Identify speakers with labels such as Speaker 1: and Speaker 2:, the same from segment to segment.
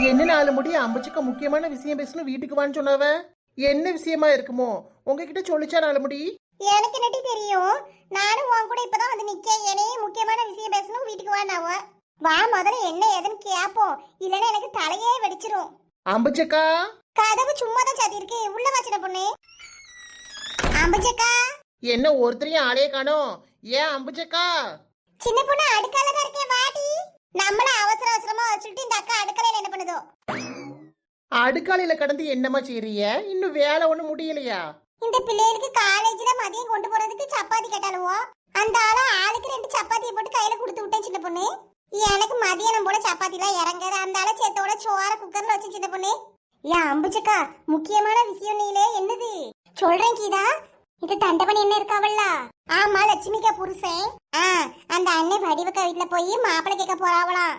Speaker 1: என்ன நாலு முடி அம்பச்சுக்க முக்கியமான விஷயம் பேசணும் வீட்டுக்கு வான்னு சொன்னவ. என்ன விஷயமா இருக்குமோ உங்ககிட்ட சொல்லிச்சா நாலு முடி?
Speaker 2: எனக்கு நட்டி தெரியும். நானும் உன் கூட இப்பதான் வந்து நிக்கேன். என்னையே முக்கியமான விஷயம் பேசணும் வீட்டுக்கு வானாவ. வா முதல்ல என்ன ஏதுன்னு கேப்போம். இல்லன்னா எனக்கு தலையே வெடிச்சிரும்.
Speaker 1: அம்பச்சக்கா
Speaker 2: கதவு சும்மா தான் சாத்தி இருக்கு. உள்ள வச்சிட பொண்ணு. அம்பச்சக்கா
Speaker 1: என்ன ஒருத்தரையும் ஆளையே காணோம். ஏன் அம்பச்சக்கா?
Speaker 2: சின்ன பொண்ணு அடுக்கால தான் இருக்கே வாடி. நம்மள அவசர அவசரமா வச்சுட்டு இந்த அக்கா அடுக்கலையில என்ன பண்ணுதோ?
Speaker 1: அடுக்காலையில கடந்து என்னமா செய்றீங்க? இன்னும் வேலை ஒண்ணும் முடியலையா?
Speaker 2: இந்த பிள்ளைகளுக்கு காலேஜ்ல மதியம் கொண்டு போறதுக்கு சப்பாத்தி கேட்டாலுவோ அந்த ஆளுக்கு 2 சப்பாத்தியை போட்டு கையில கொடுத்து விட்டேன் சின்ன பொண்ணு. எனக்கு மதியானம் போல சப்பாத்தி எல்லாம் இறங்காது. அந்த ஆள சேத்தோட சோற குக்கர்ல வச்சு சின்ன பொண்ணு. ஏன் அம்புச்சக்கா முக்கியமான விஷயம் நீலே என்னது சொல்றேன் கீதா. இது தண்டபணி என்ன இருக்காவல்ல? ஆமா லட்சுமிக்கா புருஷன். அந்த அண்ணன் வடிவக்கா வீட்டுல போய் மாப்பிள்ளை கேட்க போறாவலாம்.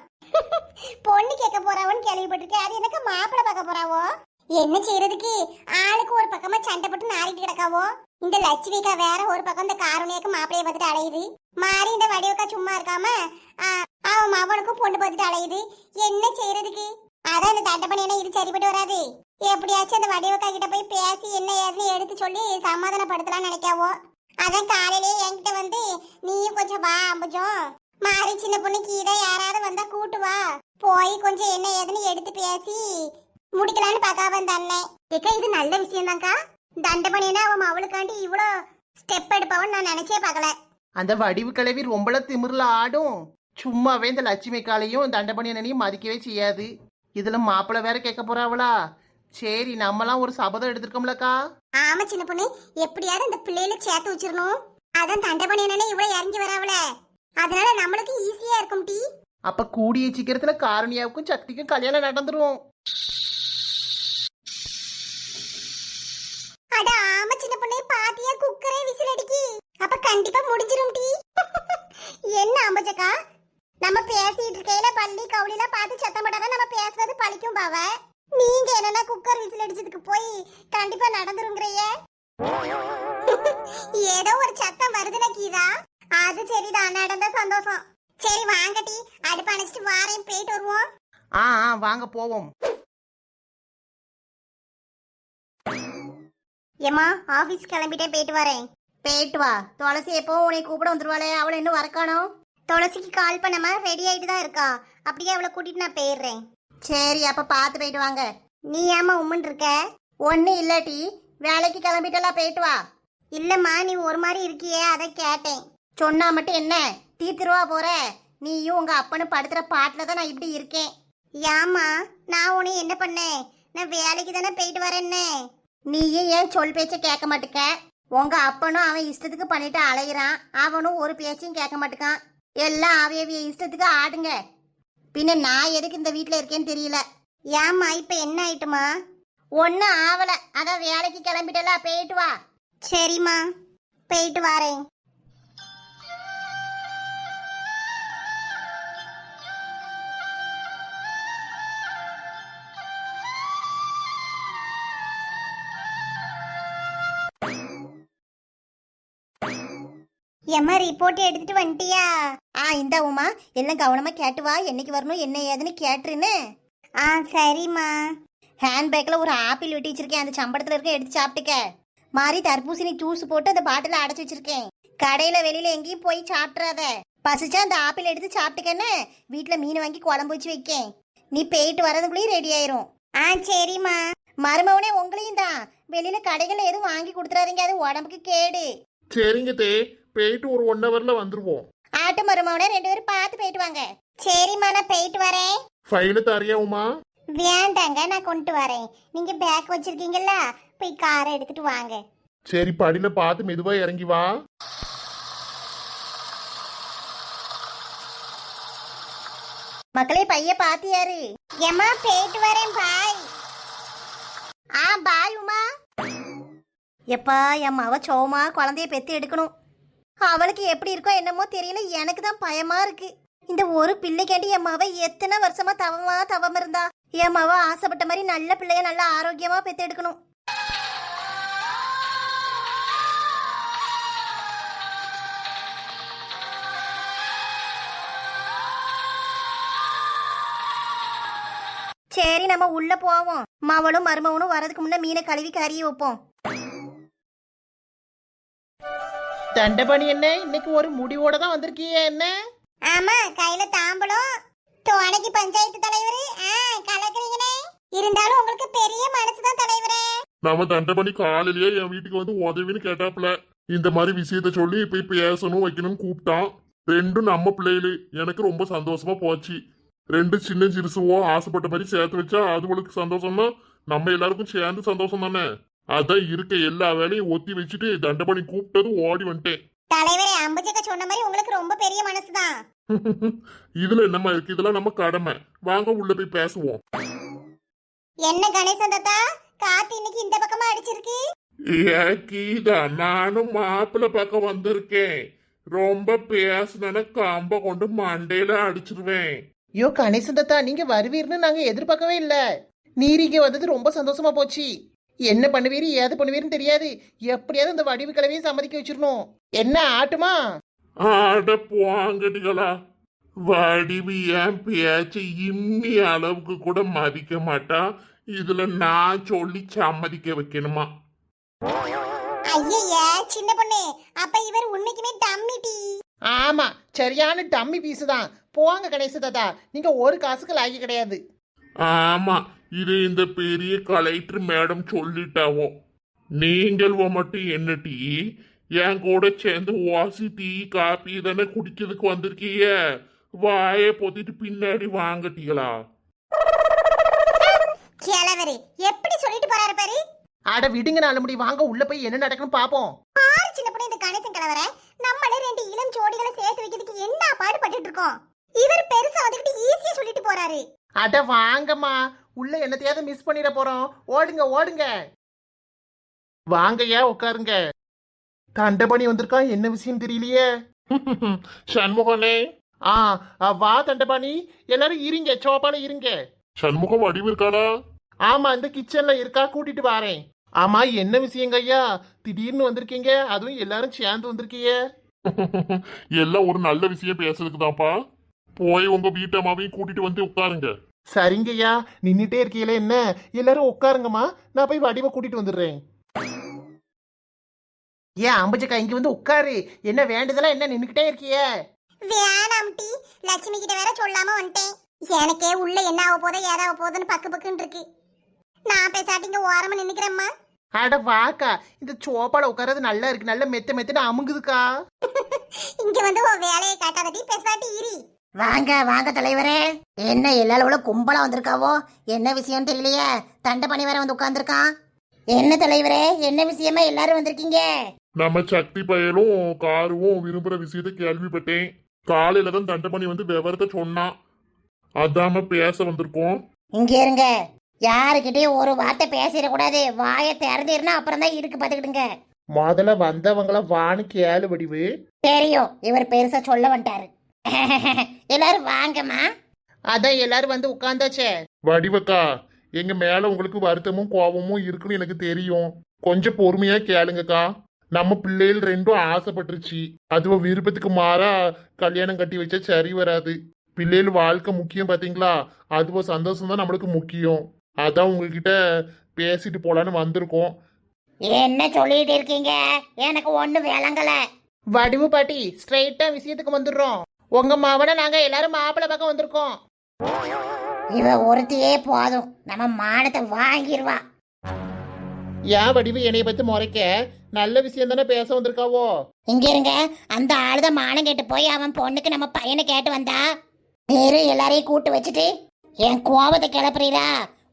Speaker 2: பொண்ணு கேட்க போறாவன்னு கேள்விப்பட்டிருக்கேன். அது எனக்கு மாப்பிள்ளை பார்க்க போறாவோ? என்ன செய்யறதுக்கு ஆளுக்கு ஒரு பக்கமா சண்டை போட்டு நாரிட்டு கிடக்காவோ. இந்த லட்சுமிக்கா வேற ஒரு பக்கம் இந்த காரணியாக்கு மாப்பிளைய பார்த்துட்டு அலையுது. மாறி இந்த வடிவக்கா சும்மா இருக்காம அவன் மவனுக்கும் பொண்ணு பார்த்துட்டு அலையுது. என்ன செய்யறதுக்கு? அதான் இந்த தண்டபணி என்ன இது சரிப்பட்டு வராது. எப்படியாச்சும் அந்த வடிவக்கா கிட்ட போய் பேசி என்ன ஏதுன்னு எடுத்து சொல்லி சமாதானப்படுத்தலாம்னு நினைக்காவோ. அதான் காலையிலேயே என்கிட்ட வந்து நீயும் கொஞ்சம் வா அம்புஜம் மாறி சின்ன பொண்ணு கீதா யாராவது வந்தா கூட்டு வா போய் கொஞ்சம் என்ன ஏதுன்னு எடுத்து பேசி முடிக்கலான்னு பார்க்காம இந்த அண்ணன். ஏக்கா இது நல்ல விஷயம் தான்க்கா. தண்டபணினா அவன் அவளுக்காண்டி இவ்வளோ ஸ்டெப் எடுப்பவன்னு நான் நினைச்சே பார்க்கல.
Speaker 1: அந்த வடிவு கிளவி ரொம்பல திமிர்ல ஆடும். சும்மாவே இந்த லட்சுமி காலையும் தண்டபணியனையும் மதிக்கவே செய்யாது. இதுல மாப்பிள்ளை வேற கேட்க போறாவளா? சரி நம்மலாம் ஒரு சபதம் எடுத்திருக்கோம்லக்கா.
Speaker 2: ஆமா சின்ன பொண்ணு எப்படியாவது இந்த பிள்ளையில சேர்த்து வச்சிடணும். அதான் தண்டபணியனே இவ்வளவு இறங்கி வராவல. அதனால நம்மளுக்கு ஈஸியா இருக்கும் டீ.
Speaker 1: அப்ப கூடிய சீக்கிரத்துல காரணியாவுக்கும் சக்திக்கும் கல்யாணம் நடந்துரும்.
Speaker 2: அட ஆமா சின்ன பொண்ணே பாத்தியா குக்கரே விசில் அடிக்கி. அப்ப கண்டிப்பா முடிஞ்சிரும் டீ. என்ன அம்பச்சக்கா நம்ம பேசிட்டு இருக்கையில பள்ளி கவுளில பார்த்து சத்தம் போட்டாதான் நம்ம பேசுறது பழிக்கும் பாவ. நீங்க என்னன்னா குக்கர் விசில் அடிச்சதுக்கு போய் கண்டிப்பா நடந்துருங்கறியே. ஏதோ ஒரு சத்தம் வருதுல கீதா. அது சரிதான் நடந்த சந்தோஷம். சரி வாங்க டீ அடுப்பு அணைச்சிட்டு வாரேன் போயிட்டு வருவோம்.
Speaker 1: வாங்க போவோம்.
Speaker 2: ஏமா ஆபீஸ் கிளம்பிட்டே போயிட்டு வரேன். போயிட்டு வா. துளசி எப்போ உன்னை கூப்பிட வந்துருவாளே அவளை இன்னும் வரக்கானோம். துளசிக்கு கால் பண்ணமா ரெடி ஆயிட்டு தான் இருக்கா. அப்படியே அவளை கூட்டிட்டு நான் போயிடுறேன். சரி அப்ப பார்த்து போயிட்டு வாங்க. நீ ஏமா உம்மன் இருக்க? ஒன்னும் இல்லாட்டி வேலைக்கு கிளம்பிட்டலாம் போயிட்டு வா. இல்லம்மா நீ ஒரு மாதிரி இருக்கியே அதை கேட்டேன். சொன்னா மட்டும் என்ன தீர்த்துருவா போற? நீயும் உங்க அப்பனும் படுத்துற பாட்டுல தான் நான் இப்படி இருக்கேன். ஏமா நான் உன்னை என்ன பண்ணேன்? நான் வேலைக்கு தானே போயிட்டு வரேன்னு. நீயும் ஏன் சொல் பேச்ச கேட்க மாட்டுக்க? உங்க அப்பனும் அவன் இஷ்டத்துக்கு பண்ணிட்டு அலையிறான். அவனும் ஒரு பேச்சையும் கேட்க மாட்டுக்கான். எல்லாம் அவைய இஷ்டத்துக்கு ஆடுங்க. பின்ன நான் எதுக்கு இந்த வீட்டுல இருக்கேன்னு தெரியல. ஏமா இப்ப என்ன ஆயிட்டுமா? ஒன்னும் ஆவல. அதான் வேலைக்கு கிளம்பிட்டல போயிட்டு வா. சரிம்மா போயிட்டு வரேன். எம்மா ரிப்போர்ட் எடுத்துட்டு வந்துட்டியா? இந்த உமா எல்லாம் கவனமா கேட்டு வா. என்னைக்கு வரணும் என்ன ஏதுன்னு கேட்டுருன்னு. சரிம்மா. ஹேண்ட்பேக்ல ஒரு ஆப்பிள் வெட்டி வச்சிருக்கேன். அந்த சம்பளத்துல இருக்க எடுத்து சாப்பிட்டுக்க. மாதிரி தர்பூசணி ஜூஸ் போட்டு அந்த பாட்டில அடைச்சு வச்சிருக்கேன். கடையில வெளியில எங்கேயும் போய் சாப்பிட்றாத. பசிச்சா அந்த ஆப்பிள் எடுத்து சாப்பிட்டுக்கன்னு வீட்டுல மீன் வாங்கி குழம்பு வச்சு வைக்கேன். நீ போயிட்டு வரதுக்குள்ளேயும் ரெடி ஆயிரும். சரிம்மா. மருமவனே உங்களையும் தான் வெளியில கடைகள்ல எதுவும் வாங்கி கொடுத்துறாதீங்க. அது உடம்புக்கு கேடு.
Speaker 3: சரிங்க தே போயிட்டு ஒரு 1 ஹவர்ல வந்துருவோம்.
Speaker 2: ஆட்டு மருமவனே 2 பேரும் பார்த்து போயிட்டு வாங்க. சரிம்மா நான் போயிட்டு வரேன்.
Speaker 3: ஃபைல தரியா உமா?
Speaker 2: வேண்டாங்க நான் கொண்டு வரேன். நீங்க பேக் வச்சிருக்கீங்கல்ல போய் காரை எடுத்துட்டு வாங்க.
Speaker 3: சரி படியில பார்த்து மெதுவா இறங்கி வா.
Speaker 2: மக்களே பைய பாத்தியாரு? ஏமா போயிட்டு வரேன் பாய். பாய் உமா. எப்பா என் மவ சோமா குழந்தைய பெத்து எடுக்கணும். அவளுக்கு எப்படி இருக்கோ என்னமோ தெரியல. எனக்கு தான் பயமா இருக்கு. இந்த ஒரு பிள்ளைக்காண்டி என் மவ எத்தனை வருஷமா தவம் இருந்தா. என் மவ ஆசைப்பட்ட மாதிரி நல்ல பிள்ளைய நல்ல ஆரோக்கியமா பெத்து எடுக்கணும். சரி நம்ம உள்ள போவோம். மவளும் மருமவனும் வரதுக்கு முன்ன மீனை கழுவி கறியை வைப்போம்.
Speaker 1: தண்டபாணி என்ன இன்னைக்கு ஒரு முடிவோட தான் வந்திருக்கீங்க என்ன?
Speaker 2: ஆமா, கையில தாம்பலம், தோணைக்கு பஞ்சாயத்து தலைவர். கலக்குறீங்கனே. இருந்தாலும் உங்களுக்கு பெரிய மனசுதான் தலைவரே.
Speaker 3: நம்ம தண்டபணி காலையிலேயே என் வீட்டுக்கு வந்து உதவின்னு கேட்டாப்புல. இந்த மாதிரி விஷயத்த சொல்லி போய் பேசணும் வைக்கணும்னு கூப்பிட்டான். ரெண்டும் நம்ம பிள்ளைகளு. எனக்கு ரொம்ப சந்தோஷமா போச்சு. ரெண்டு சின்ன சிறுசுவோ ஆசைப்பட்ட மாதிரி சேர்த்து வச்சா அதுகளுக்கு சந்தோஷம்னா நம்ம எல்லாருக்கும் சேர்ந்து சந்தோஷம் தானே. அதான் இருக்க எல்லா வேலையும் ஒத்தி வச்சுட்டு தண்டபணி கூப்பிட்டதும் ஓடி வந்துட்டேன்.
Speaker 2: தலைவரே, அம்புஜக்க சொன்ன மாதிரி உங்களுக்கு ரொம்ப பெரிய மனசுதான்.
Speaker 3: இதுல என்னமா இருக்கு? இதெல்லாம் நம்ம கடமை. வாங்க உள்ள போய் பேசுவோம்.
Speaker 2: என்ன கணேசன் தாத்தா, காத்து இன்னைக்கு இந்த பக்கமா அடிச்சிருக்கு?
Speaker 3: கீதா, நானும் மாப்பிள்ள பக்கம் வந்திருக்கேன். ரொம்ப பேசுன கம்ப கொண்டு மண்டையில அடிச்சிருவேன்.
Speaker 1: ஐயோ கணேசன் தாத்தா, நீங்க வருவீர்னு நாங்க எதிர்பார்க்கவே இல்ல. நீரிங்க வந்தது ரொம்ப சந்தோஷமா போச்சு. என்ன பண்ணுவீரு ஏது பண்ணுவீருன்னு தெரியாது. எப்படியாவது இந்த வடிவு கிழவியை சம்மதிக்க வச்சிடணும். என்ன ஆட்டுமா?
Speaker 3: ஆட போங்கடிகளா. வடிவு என் பேச்சு இம்மி அளவுக்கு கூட மதிக்க மாட்டா. இதுல நான் சொல்லி சம்மதிக்க வைக்கணுமா?
Speaker 2: ஐயா சின்ன பொண்ணு, அப்ப இவர் உண்மைக்குமே டம்மிட்டி.
Speaker 1: ஆமா, சரியான டம்மி பீஸு தான். போங்க கணேசன் தாத்தா, நீங்க ஒரு காசுக்கு லாகி கிடையாது.
Speaker 3: ஆமா, இது இந்த பெரிய கலெக்டர் மேடம் சொல்லிட்டாவோ. நீங்கள் மட்டும் என்ன டீ என் கூட சேர்ந்து வாசி டீ காப்பி தானே குடிக்கிறதுக்கு வந்திருக்கீங்க. வாயை பொத்திட்டு பின்னாடி வாங்கட்டீங்களா?
Speaker 2: கிழவரு எப்படி சொல்லிட்டு போறாரு பாரு.
Speaker 1: ஆட விடுங்க, நாலு முடி வாங்க உள்ள போய் என்ன நடக்குன்னு பாப்போம்.
Speaker 2: பாரு சின்ன பொண்ணு, இந்த கணேசன் கிழவர நம்மளே ரெண்டு இளம் ஜோடிகளை சேர்த்து வைக்கிறதுக்கு என்ன பாடுபட்டு இருக்கோம். இவர் பெருசா வந்துகிட்டு ஈஸியா சொல்லிட்டு போறாரு.
Speaker 1: அட வாங்கம்மா, உள்ள என்னத்தையாவது மிஸ் பண்ணிட போறோம். ஓடுங்க ஓடுங்க. வாங்கய்யா உட்காருங்க. தண்டபணி வந்திருக்கான், என்ன விஷயம் தெரியலையே.
Speaker 3: சண்முகனே.
Speaker 1: வா தண்டபாணி, எல்லாரும் இருங்க, சோப்பால இருங்க.
Speaker 3: சண்முகம் வடிவு இருக்காடா?
Speaker 1: ஆமா, இந்த கிச்சன்ல இருக்கா, கூட்டிட்டு வாரேன். ஆமா, என்ன விஷயங்க ஐயா, திடீர்னு வந்திருக்கீங்க, அதுவும் எல்லாரும் சேர்ந்து வந்திருக்கீங்க.
Speaker 3: எல்லாம் ஒரு நல்ல விஷயம் பேசுறதுக்குதான்ப்பா. போய் உங்க வீட்டம்மாவையும் கூட்டிட்டு வந்து உட்காருங்க.
Speaker 1: சரிங்கய்யா, நின்னுட்டே இருக்கீங்களே என்ன, எல்லாரும் உட்காருங்கம்மா, நான் போய் வடிவை கூட்டிட்டு வந்துடுறேன். ஏன் அம்புஜக்கா, இங்க வந்து உட்காரு. என்ன வேண்டுதலா என்ன நின்னுக்கிட்டே இருக்கிய?
Speaker 2: வேணாம் டி, லட்சுமி கிட்ட வேற சொல்லாம வந்துட்டேன். எனக்கே உள்ள என்ன ஆக போதோ ஏதாவது போதுன்னு பக்கு பக்குன்னு இருக்கு. நான் பேசாட்டிங்க ஓரமா நின்னுக்கிறேம்மா.
Speaker 1: அட வாக்கா, இந்த சோப்பால உட்காரது நல்லா இருக்கு, நல்ல மெத்த மெத்தன்னு அமுங்குதுக்கா.
Speaker 2: இங்க வந்து உன் வேலையை காட்டாதடி, பேசாட்டி இரி.
Speaker 4: வாங்க வாங்க தலைவரே. என்ன எல்லாரும் கும்பலா வந்திருக்காவோ? என்ன விஷயம் தெரியலையே. தண்டபணி வேற வந்து உட்கார்ந்துருக்கான். என்ன தலைவரே, என்ன விஷயமா எல்லாரும் வந்திருக்கீங்க?
Speaker 3: நம்ம சக்தி பயலும் காருவும் விரும்புற விஷயத்த கேள்விப்பட்டேன். காலையில தான் தண்டபணி வந்து விவரத்தை சொன்னான். அதாம பேச வந்திருக்கோம்.
Speaker 4: இங்க இருங்க, யாருக்கிட்டயும் ஒரு வார்த்தை பேசிடக்கூடாது. வாயை திறந்துருன்னா அப்புறம் தான் இருக்கு பாத்துக்கிடுங்க.
Speaker 1: முதல்ல வந்தவங்கள வான்னு கேளு வடிவு.
Speaker 4: தெரியும், இவர் பெருசா சொல்ல வந்துட்டாரு. எல்லாரும் வாங்கம்மா.
Speaker 1: அதான் எல்லாரும் வந்து உட்கார்ந்தாச்சே.
Speaker 3: வடிவக்கா, எங்க மேல உங்களுக்கு வருத்தமும் கோபமும் இருக்குன்னு எனக்கு தெரியும். கொஞ்சம் பொறுமையா கேளுங்கக்கா. நம்ம பிள்ளைகள் ரெண்டும் ஆசைப்பட்டுருச்சு. அதுவும் விருப்பத்துக்கு மாறா கல்யாணம் கட்டி வச்சா சரி வராது. பிள்ளைகள் வாழ்க்கை முக்கியம் பாத்தீங்களா? அதுவும் சந்தோஷம் தான் நம்மளுக்கு முக்கியம். அதான் உங்ககிட்ட பேசிட்டு போலான்னு வந்திருக்கோம்.
Speaker 4: என்ன சொல்லிட்டு இருக்கீங்க? எனக்கு ஒண்ணு விளங்கல.
Speaker 1: வடிவு பாட்டி, ஸ்ட்ரைட்டா விஷயத்துக்கு வந்துடுறோம். உங்க மாவனை நாங்க எல்லாரும் மாப்பிள்ளை பக்கம் வந்திருக்கோம்.
Speaker 4: இவ ஒருத்தியே போதும், நம்ம மானத்தை வாங்கிடுவா.
Speaker 1: ஏன் வடிவு என்னைய பத்தி முறைக்க? நல்ல விஷயம் தானே பேச வந்திருக்காவோ.
Speaker 4: இங்க இருங்க, அந்த ஆளுதான் மானம் கேட்டு போய் அவன் பொண்ணுக்கு நம்ம பையனை கேட்டு வந்தா. வேறு எல்லாரையும் கூட்டு வச்சுட்டு என் கோபத்தை கிளப்புறீரா?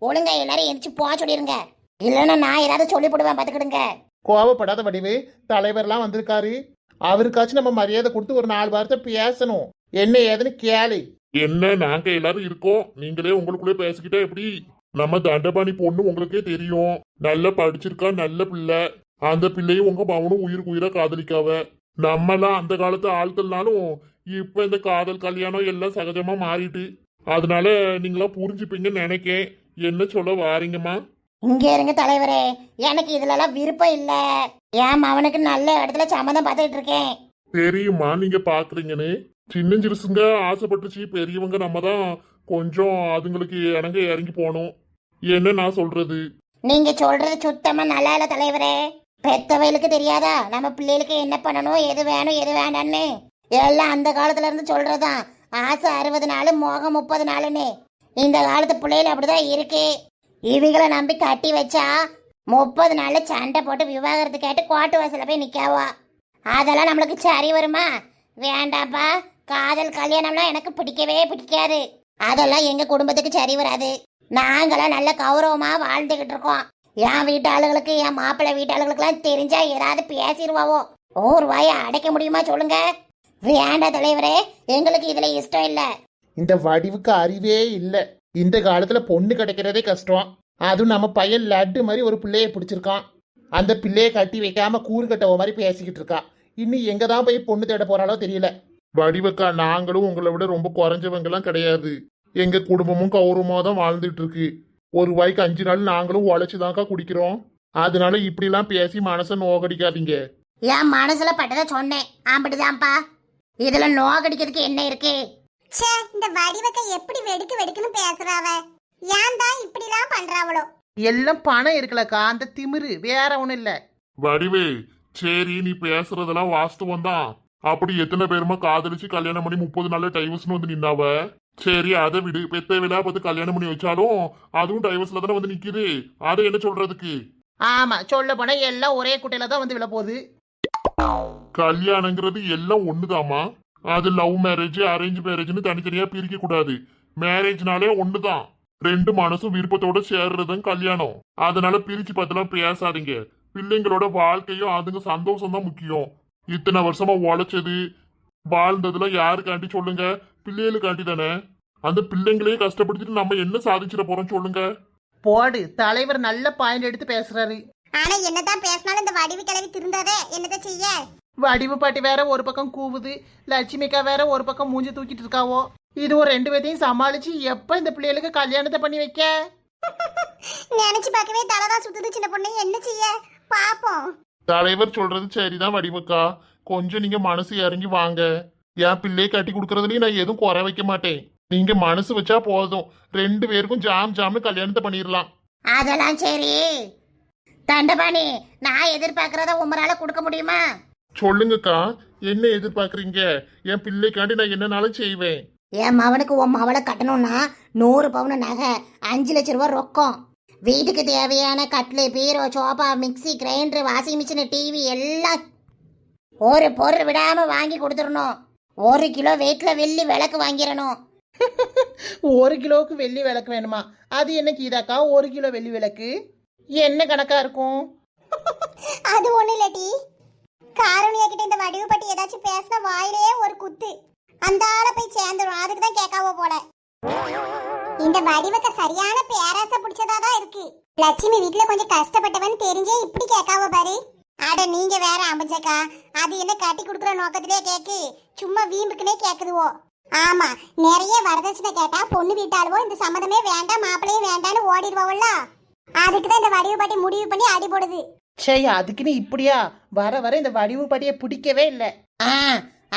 Speaker 4: ஒழுங்கா எல்லாரும் எந்திரிச்சு போக சொல்லிருங்க, இல்லைன்னா நான் ஏதாவது சொல்லி போடுவேன் பாத்துக்கிடுங்க.
Speaker 1: கோவப்படாத வடிவு, தலைவர்லாம் வந்திருக்காரு. அவருக்காச்சும் நம்ம மரியாதை கொடுத்து ஒரு 4 வார்த்தை பேசணும். என்ன ஏதுன்னு கேளு.
Speaker 3: என்ன, நாங்க எல்லாரும் இருக்கோம், நீங்களே உங்களுக்குள்ளே பேசிக்கிட்டா எப்படி? நம்ம தண்டபாணி பொண்ணு உங்களுக்கே தெரியும், நல்லா படிச்சிருக்கா, நல்ல பிள்ளை. அந்த பிள்ளையும் உங்க மவனும் உயிருக்கு உயிரா காதலிக்காவ. நம்மலாம் அந்த காலத்து ஆட்கள்னாலும் இப்ப இந்த காதல் கல்யாணம் எல்லாம் சகஜமா மாறிட்டு. அதனால நீங்களா புரிஞ்சுப்பீங்கன்னு நினைக்கேன். என்ன சொல்ல வாரீங்கம்மா?
Speaker 4: இங்க இருங்க தலைவரே, எனக்கு இதுலலாம் விருப்பம் இல்ல. என் மவனுக்கு நல்ல இடத்துல சம்மதம் பார்த்துட்டு இருக்கேன்.
Speaker 3: தெரியுமா நீங்க பாக்குறீங்கன்னு? சின்னஞ்சிறுசுங்க ஆசைப்பட்டுச்சு, பெரியவங்க நம்ம தான் கொஞ்சம் அதுங்களுக்கு இணங்க இறங்கி போகணும். என்ன நான் சொல்றது?
Speaker 4: நீங்க சொல்றது சுத்தமா நல்லா இல்ல தலைவரே. பெத்தவங்களுக்கு தெரியாதா நம்ம பிள்ளைகளுக்கு என்ன பண்ணணும், எது வேணும் எது வேண்டான்னு? எல்லாம் அந்த காலத்துல இருந்து சொல்றதுதான். ஆசை 60 நாள், மோகம் 30 நாளுன்னு. இந்த காலத்து பிள்ளைகள் அப்படிதான் இருக்கு. இவைகளை நம்பி கட்டி வச்சா 30 நாள்ல சண்டை போட்டு விவாகரத்து கேட்டு கோட்டு வாசல போய் நிக்காவா. அதெல்லாம் நம்மளுக்கு சரி வருமா? வேண்டாப்பா. காதல் கல்யாணம்லாம் எனக்கு பிடிக்கவே பிடிக்காது. அதெல்லாம் எங்க குடும்பத்துக்கு சரி வராது. நாங்களாம் நல்ல கௌரவமா வாழ்ந்துகிட்டு இருக்கோம். என் வீட்டு ஆளுகளுக்கு, என் மாப்பிள்ளை வீட்டு ஆளுகளுக்குலாம் தெரிஞ்சா ஏதாவது பேசிடுவாவோ. ஒரு வாயை அடைக்க முடியுமா சொல்லுங்க? வேண்டாம் தலைவரே, எங்களுக்கு இதுல இஷ்டம் இல்ல.
Speaker 1: இந்த வடிவுக்கு அறிவே இல்லை. இந்த காலத்துல பொண்ணு கிடைக்கிறதே கஷ்டம். அதுவும் நம்ம பையன் லட்டு மாதிரி ஒரு பிள்ளைய பிடிச்சிருக்கான். அந்த பிள்ளைய கட்டி வைக்காம கூறு கட்டவ மாதிரி பேசிக்கிட்டு இருக்கான். இன்னும் எங்க தான் போய் பொண்ணு தேட போறாளோ தெரியல.
Speaker 3: வடிவக்கா, நாங்களும் உங்களை விட ரொம்ப குறைஞ்சவங்கலாம் கிடையாது. எங்க குடும்பமும் கௌரவமா தான் வாழ்ந்துட்டு இருக்கு. ஒரு வாய்க்கு 5 நாள் நாங்களும் உழைச்சுதான்க்கா குடிக்கிறோம். அதனால இப்படிலாம் பேசி மனசை நோகடிக்காதீங்க.
Speaker 4: என் மனசுல பட்டதை சொன்னேன், அப்படிதான்ப்பா. இதுல நோகடிக்கிறதுக்கு என்ன இருக்கு?
Speaker 2: ச்சே, இந்த வடிவக்க எப்படி வெடுக்கு வெடுக்குன்னு பேசுறாவ. ஏன் தான் இப்படிலாம் பண்றாவளோ?
Speaker 1: எல்லாம் பணம் இருக்கலக்கா, அந்த திமிரு வேற ஒண்ணும் இல்ல.
Speaker 3: வடிவே, சரி நீ பேசுறதெல்லாம் வாஸ்தவம் தான். அப்படி எத்தனை பேருமா காதலிச்சு கல்யாணம் பண்ணி 30 நாள்ல டைவர்ஸ்னு வந்து நின்னாவ. சரி அதை விடு. பெத்த விழா பார்த்து கல்யாணம் பண்ணி வச்சாலும் அதுவும் டைவர்ஸ்ல தானே வந்து நிக்குது. அதை என்ன சொல்றதுக்கு?
Speaker 1: ஆமா, சொல்ல போனா எல்லாம் ஒரே குட்டையில தான் வந்து விழ போகுது.
Speaker 3: கல்யாணங்கிறது எல்லாம் ஒண்ணுதாமா. அது லவ் மேரேஜ், அரேஞ்ச் மேரேஜ்னு தனித்தனியா பிரிக்க கூடாது. மேரேஜ்னாலே ஒண்ணுதான். 2 மனசும் விருப்பத்தோட சேர்றதும் கல்யாணம். அதனால பிரிச்சு பார்த்தெல்லாம் பேசாதீங்க. பிள்ளைங்களோட வாழ்க்கையும் அதுங்க சந்தோஷம் தான் முக்கியம். இத்தனை வருஷமா உழைச்சது வாழ்ந்ததுல யாருக்காண்டி சொல்லுங்க? பிள்ளைகளுக்காண்டி தானே. அந்த பிள்ளைங்களையே கஷ்டப்படுத்திட்டு நம்ம என்ன சாதிச்சிட போறோம் சொல்லுங்க?
Speaker 1: போடு, தலைவர் நல்ல பாயிண்ட் எடுத்து பேசுறாரு.
Speaker 2: ஆனா என்னதான் பேசினாலும் இந்த வடிவு கிளவி திருந்தாதே. என்னத செய்ய?
Speaker 1: வடிவு பாட்டி வேற ஒரு பக்கம் கூவுது, லட்சுமிக்கா வேற ஒரு பக்கம் மூஞ்சி தூக்கிட்டு இருக்காவோ. இது ஒரு 2 பேத்தையும் சமாளிச்சு எப்ப இந்த பிள்ளைகளுக்கு கல்யாணத்தை பண்ணி வைக்க?
Speaker 2: நினைச்சு பார்க்கவே தலைதான் சுத்துது சின்ன பொண்ணு. என்ன செய்ய பாப்போம்.
Speaker 3: தலைவர் சொல்றது சரிதான் வடிவக்கா. கொஞ்சம் நீங்க மனசு இறங்கி வாங்க. என் பிள்ளையை கட்டி கொடுக்கறதுலயும் நான் எதுவும் குறை வைக்க மாட்டேன். நீங்க மனசு வச்சா போதும். 2 பேருக்கும் ஜாம்னு கல்யாணத்தை பண்ணிடலாம்.
Speaker 4: அதெல்லாம் சரி. தண்டபாணி, நான் எதிர்பார்க்கறத உமரால கொடுக்க முடியுமா?
Speaker 3: சொல்லுங்கக்கா, என்ன எதிர்பார்க்கறீங்க? என் பிள்ளைக்காண்டி நான் என்னனாலும் செய்வேன்.
Speaker 4: என் மவனுக்கு உன் மவளை கட்டணும்னா 100 பவுன் நகை, 5 லட்சம் ரூபாய் ரொக்கம், வீட்டுக்கு தேவையான கட்லு, bureau, sofa, mixie, grinder, washing machine, TV எல்லாம் ஒரு பொருள் விடாம வாங்கி கொடுத்துடணும். 1 கிலோ வெயிட்ல வெள்ளி விளக்கு வாங்கிடணும்.
Speaker 1: 1 கிலோவுக்கு வெள்ளி விளக்கு வேணுமா? அது என்ன கீதாக்கா, 1 கிலோ வெள்ளி விளக்கு என்ன கணக்கா இருக்கும்?
Speaker 2: அது ஒண்ணு இல்லடி. காரணியா கிட்ட இந்த வடிவு பட்டி ஏதாச்சும் பேசினா வாயிலே ஒரு குத்து. அந்த ஆளை போய் சேர்ந்துரும். அதுக்கு தான் கேட்காவோ போல. இந்த வடிவக்க சரியான பேராசை பிடிச்சதாதான் இருக்கு. லட்சுமி வீட்டுல கொஞ்சம் கஷ்டப்பட்டவன் தெரிஞ்சே இப்படி கேட்காவோ பாரு. அட நீங்க வேற அமைச்சக்கா. அது என்ன கட்டி கொடுக்குற நோக்கத்திலே கேக்கு, சும்மா வீம்புக்குனே கேக்குதுவோ. ஆமா, நிறைய வரதட்சணை கேட்டா பொண்ணு வீட்டாளுவோ இந்த சம்மதமே வேண்டாம் மாப்பிள்ளையும் வேண்டான்னு ஓடிடுவோம்ல. அதுக்குதான் இந்த வடிவு பாட்டி முடிவு பண்ணி அடி போடுது.
Speaker 1: சே, அதுக்குன்னு இப்படியா? வர வர இந்த வடிவு பாட்டியை பிடிக்கவே இல்லை.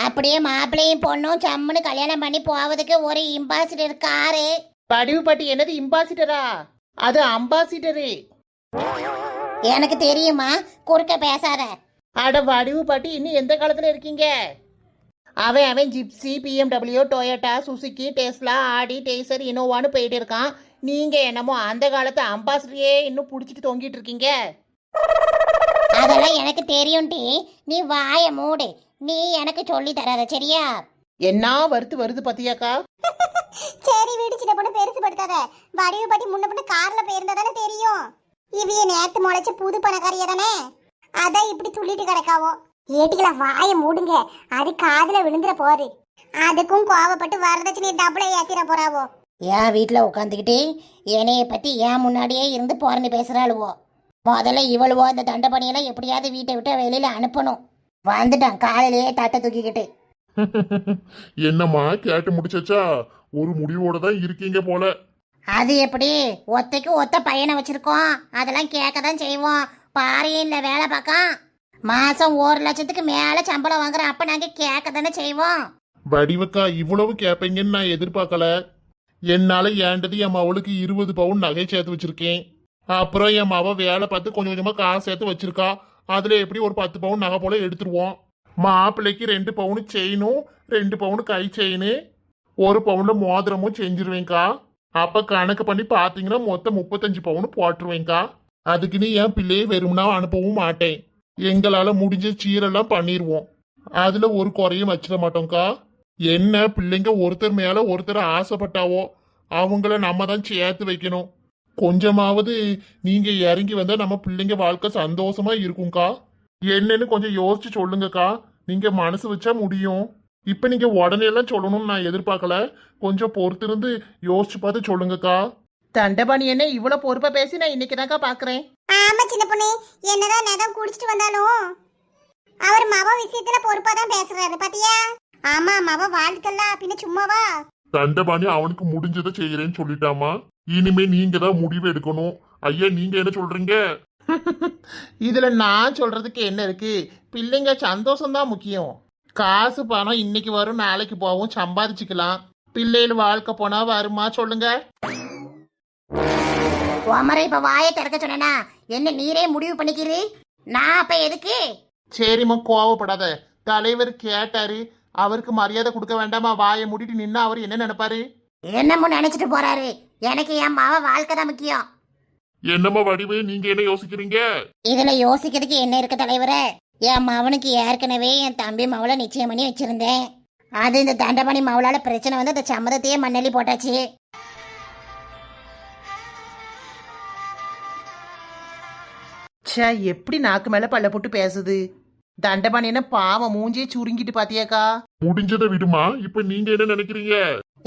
Speaker 4: அப்படியே மாப்பிள்ளையும் பொண்ணும் சம்முன்னு கல்யாணம் பண்ணி போவதுக்கு ஒரு இம்பாசிடர் காரு.
Speaker 1: வடிவு பாட்டி என்னது இம்பாசிட்டரா? அது அம்பாசிடரு.
Speaker 4: எனக்கு தெரியுமா, குறுக்க பேசாத.
Speaker 1: அட வடிவு பாட்டி, இன்னும் எந்த காலத்துல இருக்கீங்க? அவன் gypsy, BMW, Toyota, Suzuki, Tesla, ஆடி, டேசர், இனோவான்னு போயிட்டு இருக்கான். நீங்க என்னமோ அந்த காலத்து அம்பாசிடரையே இன்னும் புடிச்சிட்டு தொங்கிட்டு இருக்கீங்க.
Speaker 4: அதெல்லாம் எனக்கு தெரியும் டி. நீ வாய மூடு. நீ எனக்கு சொல்லி தராத சரியா?
Speaker 1: என்ன வருது பத்தியாக்கா?
Speaker 2: சரி வீடு சின்ன பொண்ணு பெருசு படுத்தாத. வடிவு பாட்டி முன்ன பொண்ணு கார்ல போயிருந்தா தானே தெரியும். இவைய நேத்து முளைச்ச புது பணக்காரிய தானே. அதான் இப்படி துள்ளிட்டு கிடக்காவோ. ஏட்டிகள வாய மூடுங்க. அது காதுல விழுந்துற போகுது. அதுக்கும் கோவப்பட்டு வரதட்சணை டபுள ஏத்திர போறாவோ.
Speaker 4: என் வீட்டில் உட்காந்துக்கிட்டு என்னைய பற்றி ஏன் முன்னாடியே இருந்து போறன்னு பேசுகிறாளுவோ. முதல்ல இவளுவோ இந்த தண்டபணியெல்லாம் எப்படியாவது வீட்டை விட்டு வெளியில் அனுப்பணும். வந்துட்டான் காலையிலேயே தட்டை தூக்கிக்கிட்டு.
Speaker 3: என்னம்மா கேட்டு முடிச்சா? ஒரு முடிவோட தான் இருக்கீங்க போல.
Speaker 4: அது எப்படி? ஒத்தைக்கு ஒத்த பையனை வச்சிருக்கோம். அதெல்லாம் கேட்க தான் செய்வோம். பாறையில் வேலை பார்க்கான். மாதம் 1 லட்சத்துக்கு மேலே சம்பளம் வாங்குறோம். அப்போ நாங்கள் கேட்க தானே செய்வோம்.
Speaker 3: வடிவக்கா, இவ்வளவு கேட்பீங்கன்னு நான் எதிர்பார்க்கல. என்னால ஏண்டது என் மவளுக்கு 20 பவுன் நகை சேர்த்து வச்சிருக்கேன். அப்புறம் என் மவ வேலை பார்த்து கொஞ்சம் கொஞ்சமா காசு சேர்த்து வச்சிருக்கா. அதுல எப்படி ஒரு 10 பவுன் நகை போல எடுத்துருவோம். மாப்பிள்ளைக்கு 2 பவுன் செயினும் 2 பவுன் கை செயின் 1 பவுன்ல மோதிரமும் செஞ்சிருவேங்க்கா. அப்ப கணக்கு பண்ணி பாத்தீங்கன்னா மொத்தம் 35 பவுன் போட்டுருவேங்க்கா. அதுக்கு நீ என் பிள்ளையை வெறும்னா அனுப்பவும் மாட்டேன். எங்களால முடிஞ்ச சீரெல்லாம் பண்ணிடுவோம். அதுல ஒரு குறையும் வச்சிட மாட்டோம்க்கா. என்ன பிள்ளைங்க ஒருத்தர் மேல ஒருத்தர் ஆசைப்பட்டாவோ அவங்கள நம்ம தான் சேர்த்து வைக்கணும். கொஞ்சமாவது நீங்க இறங்கி வந்தா நம்ம பிள்ளைங்க வாழ்க்கை சந்தோஷமா இருக்கும்க்கா. என்னன்னு கொஞ்சம் யோசிச்சு சொல்லுங்கக்கா. நீங்க மனசு வச்சா முடியும். இப்ப நீங்க உடனே எல்லாம் சொல்லணும்னு நான் எதிர்பார்க்கல. கொஞ்சம் பொறுத்திருந்து யோசிச்சு பார்த்து சொல்லுங்கக்கா.
Speaker 1: தண்டபாணி என்ன இவ்வளவு பொறுப்பா பேசி நான் இன்னைக்கு தான்க்கா பாக்குறேன்.
Speaker 2: ஆமா சின்ன பொண்ணு, என்னதான் நேரம் குடிச்சிட்டு வந்தாலும் அவர் மவ விஷயத்துல பொறுப்பா தான் பேசுறாரு பாத்தியா. ஆமா, மவ வாழ்க்கெல்லாம் பின்ன சும்மாவா.
Speaker 3: தண்டபாணி அவனுக்கு முடிஞ்சதை செய்யறேன்னு சொல்லிட்டாமா. இனிமே நீங்க தான் முடிவு எடுக்கணும். ஐயா நீங்க என்ன சொல்றீங்க?
Speaker 1: இதுல நான் சொல்றதுக்கு என்ன இருக்கு? பிள்ளைங்க சந்தோஷம் தான் முக்கியம். காசு பணம் இன்னைக்கு வரும் நாளைக்கு போகும், சம்பாதிச்சுக்கலாம். பிள்ளைகள் வாழ்க்கை போனா வருமா சொல்லுங்க?
Speaker 4: உமரை இப்ப வாயை திறக்க சொன்னா என்ன நீரே முடிவு பண்ணிக்கிறீ? நான் அப்ப எதுக்கு?
Speaker 1: சரிம்மா, கோவப்படாத. தலைவர் கேட்டாரு, அவருக்கு மரியாதை கொடுக்க வேண்டாமா? வாயை மூடிட்டு நின்னா அவர் என்ன நினைப்பாரு?
Speaker 4: என்னமோ நினைச்சிட்டு போறாரு. எனக்கு என் மாவ வாழ்க்கை தான் முக்கியம்.
Speaker 3: என்னம்மா வடிவு, நீங்க என்ன யோசிக்கிறீங்க?
Speaker 4: இதுல யோசிக்கிறதுக்கு என்ன இருக்கு தலைவரே? என் மவனுக்கு ஏற்கனவே என் தம்பி மவளை நிச்சயம் பண்ணி வச்சிருந்தேன். அது இந்த தண்டபாணி மவளால பிரச்சனை வந்து அந்த சம்மதத்தையே மண்ணெல்லி போட்டாச்சு.
Speaker 1: ச்சே, எப்படி நாக்கு மேல பல்ல போட்டு பேசுது. தண்டபாணி என்ன பாவம், மூஞ்சியே சுருங்கிட்டு பாத்தியாக்கா?
Speaker 3: முடிஞ்சதை விடுமா. இப்ப நீங்க என்ன நினைக்கிறீங்க?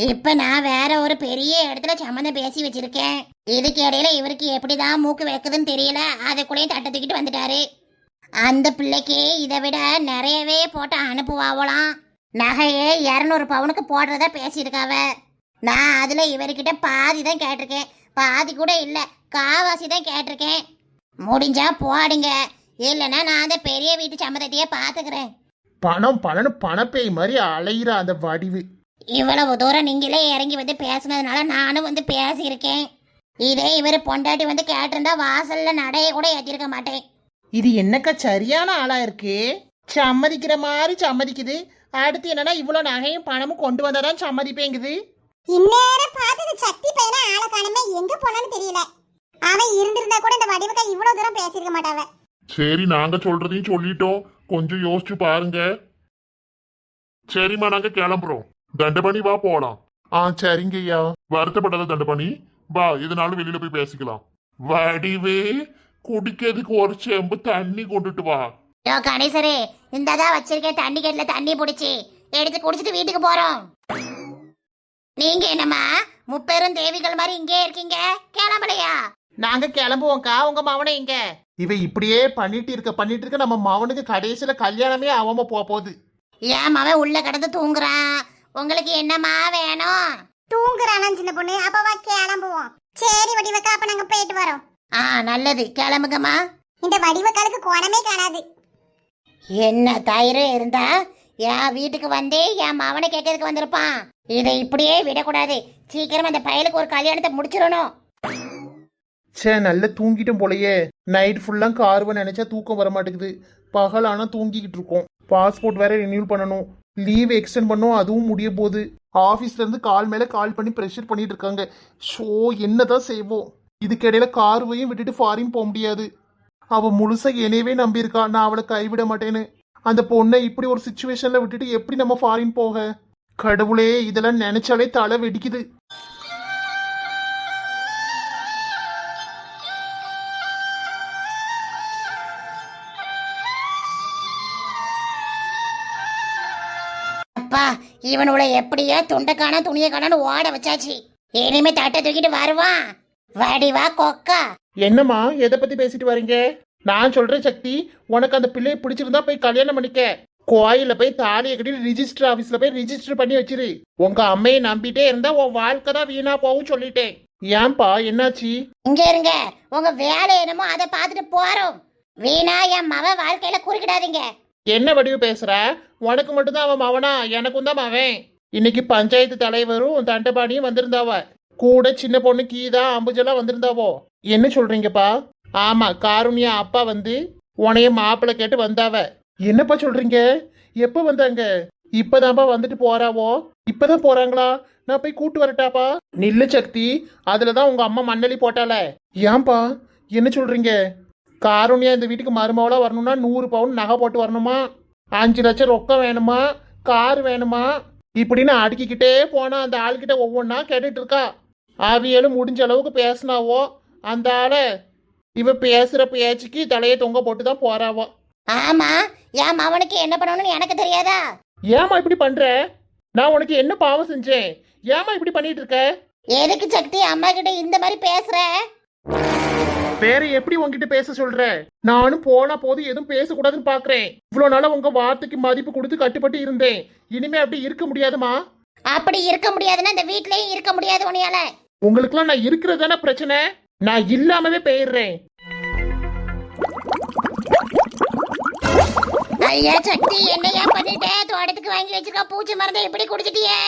Speaker 4: இப்ப நான் வேற ஒரு பெரிய இடத்துல சம்மந்தம் பேசி வச்சிருக்கேன். இதுக்கு இடையில இவருக்கு எப்படிதான் மூக்கு வைக்குதுன்னு தெரியல. அதுக்குள்ளேயும் தட்டை தூக்கிட்டு வந்துட்டாரு. அந்த பிள்ளைக்கு இதை விட நிறையவே போட்டு அனுப்புவாவலாம். நகையே 200 பவுனுக்கு போடுறதா பேசியிருக்காவ. நான் அதுல இவர்கிட்ட பாதி தான் கேட்டிருக்கேன். பாதி கூட இல்ல, காவாசி தான் கேட்டிருக்கேன். முடிஞ்சா போடுங்க, இல்லைன்னா நான் அந்த பெரிய வீட்டு சம்மதத்தையே பாத்துக்கிறேன்.
Speaker 1: பணம் பணம்னு பணப்பேய் மாதிரி அலையிற அந்த வடிவு.
Speaker 4: இவ்வளவு தூரம் நீங்களே இறங்கி வந்து பேசுனதுனால நானும் வந்து பேசியிருக்கேன். இதே இவர் பொண்டாட்டி வந்து கேட்டிருந்தா வாசல்ல நடைய கூட ஏற்றிருக்க மாட்டேன்.
Speaker 1: இது என்னக்கா சரியான ஆளா இருக்கு? சம்மதிக்கிற மாதிரி சம்மதிக்குது. அடுத்து என்னன்னா இவ்வளவு நகையும் பணமும் கொண்டு வந்தாதான் சம்மதிப்பேங்குது.
Speaker 2: இந்நேரம் பார்த்தது சக்தி பையனா ஆளை காணமே எங்க போனான்னு தெரியல. அவன் இருந்திருந்தா கூட இந்த வடிவுக்கா இவ்வளவு தூரம் பேசியிருக்க மாட்டாவ.
Speaker 3: சரி, நாங்க சொல்றதையும் சொல்லிட்டோம். கொஞ்சம் யோசிச்சு பாருங்க. சரிம்மா, நாங்க கிளம்புறோம். தண்டபாணி வா போலாம்.
Speaker 1: சரிங்க ஐயா.
Speaker 3: வருத்தப்படாத தண்டபாணி, வா, இதனாலும் வெளியில போய் பேசிக்கலாம். வடிவு, குடிக்கிறதுக்கு ஒரு செம்பு தண்ணி கொண்டுட்டு வா.
Speaker 4: யோ கணேசரே, இந்ததான் வச்சிருக்கேன் தண்ணி கேட்ல தண்ணி பிடிச்சி எடுத்து குடிச்சிட்டு வீட்டுக்கு போறோம். நீங்க என்னம்மா முப்பெரும் தேவிகள் மாதிரி இங்கே இருக்கீங்க, கிளம்பலையா?
Speaker 1: நாங்க கிளம்புவோம்க்கா. உங்க மவனை எங்க? இவ இப்படியே பண்ணிட்டு இருக்க நம்ம மவனுக்கு கடைசியில கல்யாணமே ஆகாம போகுது.
Speaker 4: ஏன் அவன் உள்ள கிடந்து தூங்குறான். உங்களுக்கு என்னம்மா வேணும்?
Speaker 2: தூங்குறானா சின்ன பொண்ணு? அப்பவா கிளம்புவோம். சரி வடிவக்கா, அப்ப நாங்க போயிட்டு வரோம்.
Speaker 4: நல்லது, கிளம்புங்கம்மா.
Speaker 2: இந்த வடிவக்காலுக்கு கோணமே காணாது.
Speaker 4: என்ன தயிர் இருந்தா என் வீட்டுக்கு வந்து என் மவனை கேட்கறதுக்கு வந்திருப்பான். இதை இப்படியே விடக்கூடாது. சீக்கிரம் அந்த பயலுக்கு ஒரு கல்யாணத்தை முடிச்சிடணும்.
Speaker 1: சே, நல்லா தூங்கிட்டோம் போலயே. நைட் ஃபுல்லா கார்வ நினைச்சா தூக்கம் வர மாட்டேங்குது. பகல் ஆனா தூங்கிக்கிட்டு இருக்கோம். பாஸ்போர்ட் வேற ரினியூல் பண்ணணும். லீவ் எக்ஸ்டெண்ட் பண்ணோம், அதுவும் முடிய போகுது. ஆபீஸ்ல இருந்து கால் மேல கால் பண்ணி ப்ரெஷர் பண்ணிட்டு இருக்காங்க. ஷோ, என்னதான் செய்வோம்? இதுக்கிடையில கார்வையும் விட்டுட்டு ஃபாரின் போக முடியாது. அவ முழுசா என்னையவே நம்பியிருக்கா, நான் அவளை கைவிட மாட்டேன்னு. அந்த பொண்ணை இப்படி ஒரு சுச்சுவேஷன்ல விட்டுட்டு எப்படி நம்ம ஃபாரின் போக? கடவுளே, இதெல்லாம் நினைச்சாலே தலை வெடிக்குது.
Speaker 4: அப்பா, இவனோட எப்படியா துண்டைக்கான துணியை காணு ஓட வச்சாச்சு. இனிமே தட்டை தூக்கிட்டு வருவான். வடிவா கொக்கா.
Speaker 1: என்னம்மா, எதை பத்தி பேசிட்டு வரீங்க? நான் சொல்றேன் சக்தி, உனக்கு அந்த பிள்ளையை பிடிச்சிருந்தா போய் கல்யாணம் பண்ணிக்க. கோயில போய் தாலியை கட்டிட்டு ரிஜிஸ்டர் ஆபீஸ்ல போய் ரிஜிஸ்டர் பண்ணி வச்சிரு. உங்க அம்மையை நம்பிட்டே இருந்தா உன் வாழ்க்கை தான் வீணா போகும் சொல்லிட்டேன். ஏன்பா, என்னாச்சு?
Speaker 4: இங்க இருங்க, உங்க வேலை என்னமோ அதை பார்த்துட்டு போறோம். வீணா என் மவ வாழ்க்கையில குறுக்கிடாதீங்க.
Speaker 1: என்ன வடிவு பேசுற? உனக்கு மட்டும்தான் அவன் மவனா? எனக்கும் தான் மவன். இன்னைக்கு பஞ்சாயத்து தலைவரும் தண்டபாணியும் வந்திருந்தாவ. கூட சின்ன பொண்ணு கீதா அம்புஜெல்லாம் வந்திருந்தாவோ. என்ன சொல்றீங்கப்பா? ஆமா, காருண்யா அப்பா வந்து உனைய மாப்பிள்ளை கேட்டு வந்தாவ. என்னப்பா சொல்றீங்க? எப்ப வந்தாங்க? இப்பதான்ப்பா வந்துட்டு போறாவோ. இப்பதான் போறாங்களா? நான் போய் கூட்டு வரட்டாப்பா? நில்லு சக்தி, அதுலதான் உங்க அம்மா மண்ணலி போட்டால. ஏன்பா என்ன சொல்றீங்க? காருண்யா இந்த வீட்டுக்கு மருமவளா வரணும்னா 100 பவுன் நகை போட்டு வரணுமா, 5 லட்சம் ரொக்கம் வேணுமா, கார் வேணுமா, இப்படின்னு அடுக்கிக்கிட்டே போனா அந்த ஆள்கிட்ட ஒவ்வொன்றா கேட்டுட்டு இருக்கா. ஆவியலும் முடிஞ்ச அளவுக்கு பேசினாவோ. அந்த ஆளை இவ பேசுற பேச்சுக்கு தலையை தொங்க போட்டு தான் போறாவோ.
Speaker 4: ஆமா, என் மவனுக்கு என்ன பண்ணணும்னு எனக்கு தெரியாதா?
Speaker 1: ஏமா இப்படி பண்ற? நான் உனக்கு என்ன பாவம் செஞ்சேன்? ஏமா இப்படி பண்ணிட்டு இருக்க?
Speaker 4: எதுக்கு சக்தி அம்மா கிட்ட இந்த மாதிரி பேசுற?
Speaker 1: வேற எப்படி உங்ககிட்ட பேச சொல்ற? நானும் போனா போது எதுவும் பேசக்கூடாதுன்னு பாக்குறேன். இவ்வளவு நாளா உங்க வார்த்தைக்கு மதிப்பு கொடுத்து கட்டுப்பட்டு இருந்தேன். இனிமே அப்படி இருக்க முடியாதுமா.
Speaker 4: அப்படி இருக்க முடியாதுன்னா இந்த வீட்லயும் இருக்க முடியாது உனியால.
Speaker 1: உங்களுக்குலாம் நான் இருக்கிறது தானே பிரச்சனை. நான் இல்லாமவே போயிடுறேன்.
Speaker 4: ஐயா சக்தி, என்னையா பண்ணிட்ட? தோட்டத்துக்கு வாங்கி வச்சிருக்க பூச்சி மருந்தை இப்படி குடிச்சிட்டியே.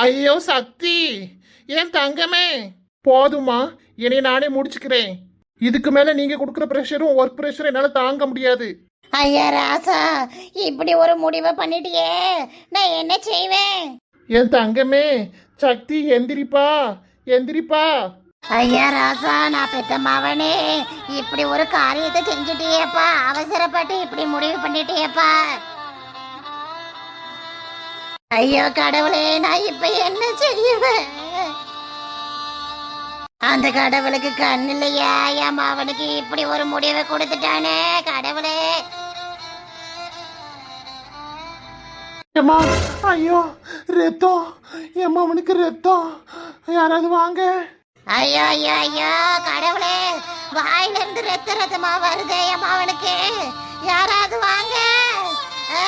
Speaker 1: ஐயோ சக்தி, என் தங்கமே, போதுமா, என்னை நானே முடிச்சுக்கிறேன். இதுக்கு மேல நீங்க கொடுக்குற ப்ரெஷரும் ஒர்க் ப்ரெஷரும் என்னால தாங்க முடியாது.
Speaker 4: ஐயா ராசா, இப்படி ஒரு முடிவை பண்ணிட்டியே, நான் என்ன செய்வேன்?
Speaker 1: என் தங்கமே, சக்தி எந்திரிப்பா, எந்திரிப்பா.
Speaker 4: ஐயா ராசா, நான் பெத்த மவனே, இப்படி ஒரு காரியத்தை செஞ்சுட்டியேப்பா. அவசரப்பட்டு இப்படி முடிவு பண்ணிட்டியேப்பா. ஐயோ கடவுளே, நான் இப்ப என்ன செய்வேன்? அந்த கடவுளுக்கு கண் இல்லையா? என் மவனுக்கு இப்படி ஒரு முடிவை கொடுத்துட்டானே கடவுளே.
Speaker 1: ஏம்மா, ஐயோ ரத்தம், என் அவனுக்கு ரத்தம், யாராவது வாங்க.
Speaker 4: ஐயோ ஐயோ ஐயோ கடவுளே, வாயில இருந்து ரத்த ரத்தமா வருதே என் மவனுக்கு, யாராவது வாங்க. ஆ!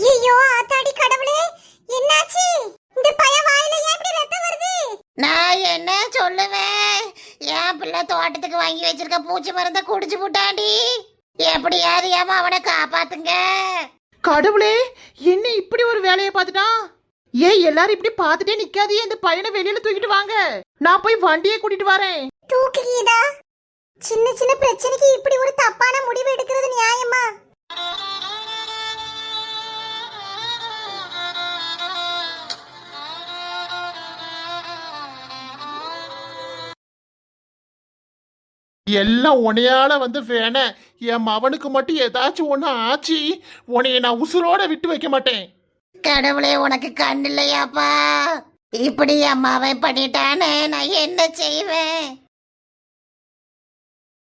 Speaker 2: ஐயோ ஆத்தாடி கடவுளே, என்னாச்சு? இந்த பையன் வாயில ஏன் இப்படி ரத்தம் வருது?
Speaker 4: நான் என்ன சொல்லுவேன்? என் பிள்ளை தோட்டத்துக்கு வாங்கி வச்சிருக்க பூச்சி மருந்த குடிச்சு போட்டாண்டி. எப்படியாவது ஏமா அவனை காப்பாத்துங்க.
Speaker 1: கடவுளே, என்ன இப்படி ஒரு வேலையை பார்த்துட்டான்? ஏன் எல்லாரும் இப்படி பார்த்துட்டே நிக்காதே, இந்த பையனை வெளியில தூக்கிட்டு வாங்க. நான் போய் வண்டியை கூட்டிட்டு வரேன்.
Speaker 2: தூக்குகீதா, சின்ன சின்ன பிரச்சனைக்கு இப்படி ஒரு தப்பான முடிவு எடுக்கிறது நியாயமா?
Speaker 1: எல்லாம் உனையால வந்து வேண. என் மவனுக்கு மட்டும் ஏதாச்சும் ஒண்ணு ஆச்சு, உன்னைய நான் உசுரோட விட்டு வைக்க மாட்டேன்.
Speaker 4: கடவுளே, உனக்கு கண் இல்லையாப்பா? இப்படி அம்மாவை பண்ணிட்டானே, நான் என்ன செய்வேன்?